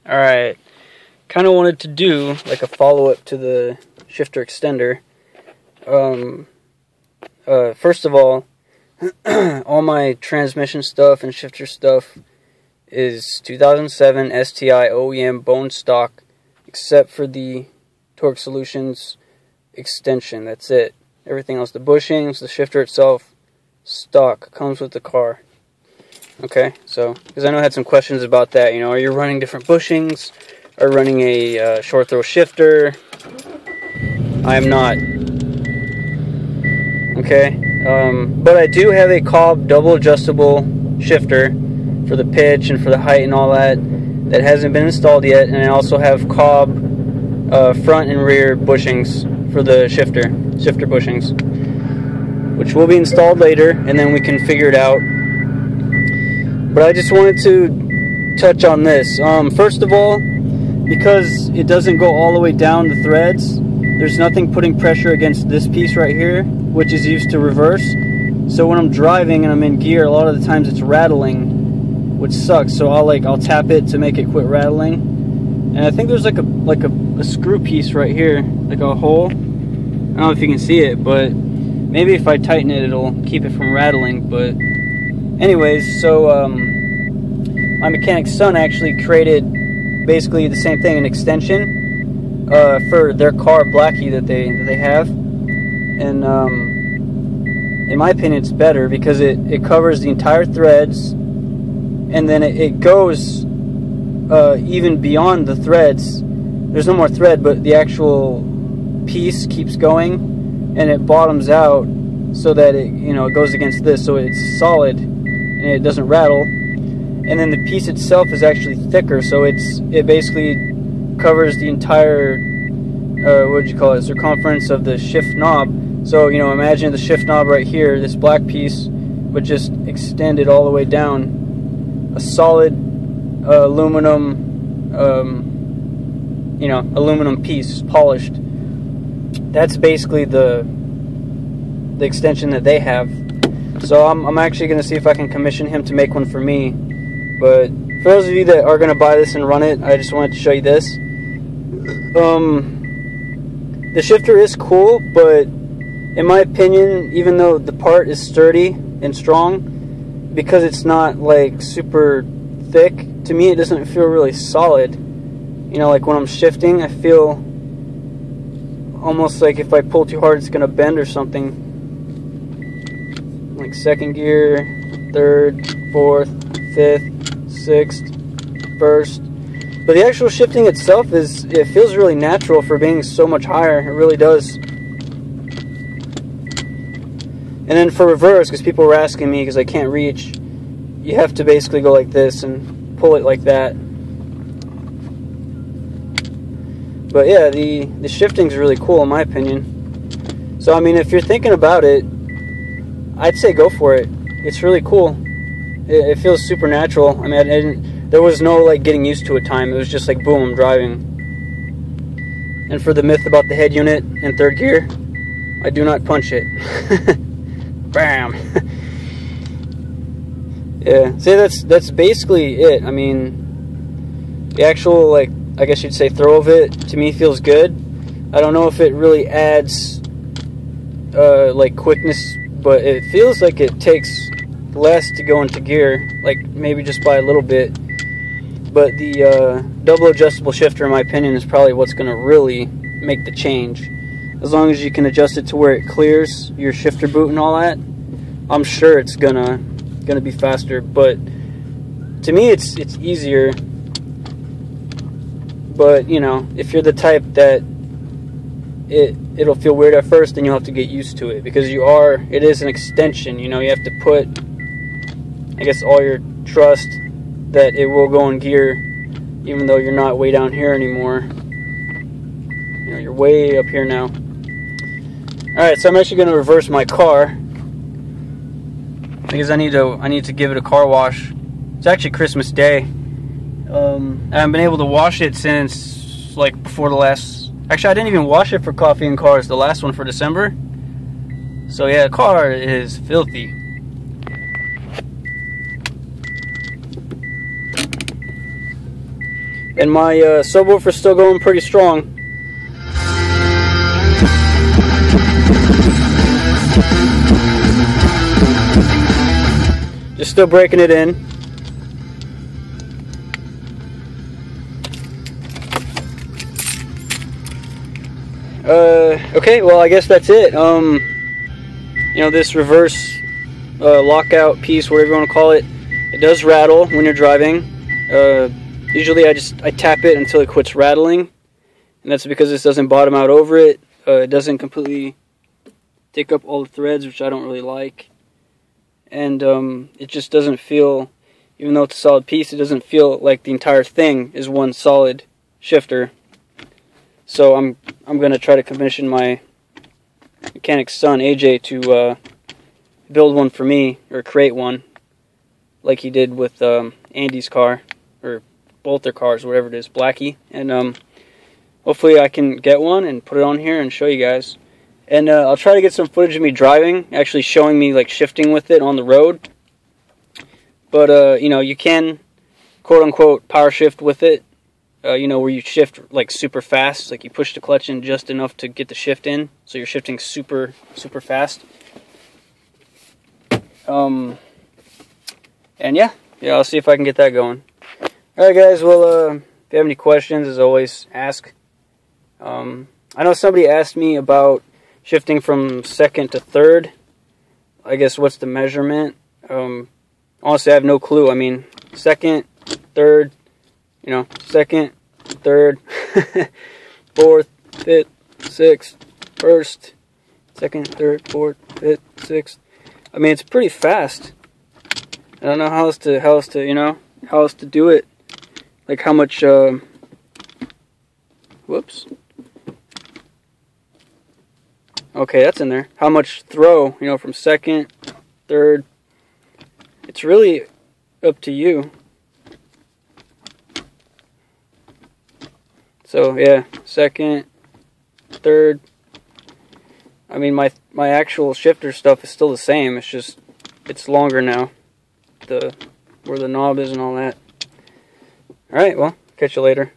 Alright, kind of wanted to do like a follow-up to the shifter extender. First of all my transmission stuff and shifter stuff is 2007 STI OEM bone stock, except for the Torque Solutions extension. That's it. Everything else, the bushings, the shifter itself, stock, comes with the car. Okay, so, because I know I had some questions about that, you know, are you running different bushings? Are you running a short throw shifter? I am not. Okay, but I do have a Cobb double adjustable shifter for the pitch and for the height and all that hasn't been installed yet, and I also have Cobb front and rear bushings for the shifter bushings, which will be installed later, and then we can figure it out. But I just wanted to touch on this. First of all, because it doesn't go all the way down the threads, there's nothing putting pressure against this piece right here, which is used to reverse. So when I'm driving and I'm in gear, a lot of the times it's rattling, which sucks. So I'll tap it to make it quit rattling. And I think there's like a screw piece right here, like a hole. I don't know if you can see it, but maybe if I tighten it, it'll keep it from rattling. But anyways, so my mechanic's son actually created basically the same thing, an extension for their car Blackie that they have, and in my opinion it's better because it covers the entire threads, and then it goes even beyond the threads. There's no more thread, but the actual piece keeps going, and it bottoms out so that it goes against this, so it's solid and it doesn't rattle. And then the piece itself is actually thicker, so it basically covers the entire circumference of the shift knob. So imagine the shift knob right here, this black piece, but just extended all the way down. A solid aluminum aluminum piece, polished. That's basically the extension that they have. So I'm actually going to see if I can commission him to make one for me. But for those of you that are going to buy this and run it, I just wanted to show you this. The shifter is cool, but in my opinion, even though the part is sturdy and strong, because it's not like super thick, to me it doesn't feel really solid. Like when I'm shifting, I feel almost like if I pull too hard it's going to bend or something. Like second gear, third, fourth, fifth, sixth, first. But the actual shifting itself it feels really natural for being so much higher. It really does. And then for reverse, because people were asking me because I can't reach, you have to basically go like this and pull it like that. But yeah, the shifting's really cool in my opinion. So I mean, if you're thinking about it, I'd say go for it. It's really cool. It feels super natural. I mean, there was no like getting used to it time. It was just like boom, I'm driving. And for the myth about the head unit in third gear, I do not punch it. Bam. Yeah. See, that's basically it. I mean, the actual I guess you'd say throw of it to me feels good. I don't know if it really adds quickness, but it feels like it takes less to go into gear, like maybe just by a little bit. But the double adjustable shifter, in my opinion, is probably what's going to really make the change. As long as you can adjust it to where it clears your shifter boot and all that, I'm sure it's gonna be faster. But to me, it's easier. But if you're the type that it'll feel weird at first, then you'll have to get used to it, because it is an extension. You have to put, I guess, all your trust that it will go in gear, even though you're not way down here anymore. You're way up here now. Alright, so I'm actually going to reverse my car, because I need to give it a car wash. It's actually Christmas Day. I haven't been able to wash it since before the last. Actually, I didn't even wash it for Coffee and Cars, the last one for December. So yeah, the car is filthy. and my subwoofer's still going pretty strong. Just still breaking it in. Okay, well, I guess that's it. You know, this reverse lockout piece, whatever you want to call it, it does rattle when you're driving. Usually I tap it until it quits rattling, and that's because this doesn't bottom out over it. It doesn't completely take up all the threads, which I don't really like. And it just doesn't feel, even though it's a solid piece, it doesn't feel like the entire thing is one solid shifter. So I'm gonna try to commission my mechanic's son AJ to build one for me, or create one, like he did with Andy's car, or both their cars, whatever it is, Blackie. And hopefully I can get one and put it on here and show you guys. And I'll try to get some footage of me driving, actually showing me like shifting with it on the road. But you know, you can quote unquote power shift with it. You know, where you shift like super fast, like you push the clutch in just enough to get the shift in, so you're shifting super fast. And yeah, I'll see if I can get that going. Alright guys, well, if you have any questions, as always, ask. I know somebody asked me about shifting from second to third. I guess what's the measurement? Honestly, I have no clue. I mean, second, third, you know, second, third, fourth, fifth, sixth, first, second, third, fourth, fifth, sixth. I mean, it's pretty fast. I don't know how else to do it. Like how much, whoops. Okay, that's in there. How much throw, you know, from second, third. It's really up to you. So yeah, second, third. I mean, my actual shifter stuff is still the same. It's just, it's longer now. Where the knob is and all that. Alright, well, catch you later.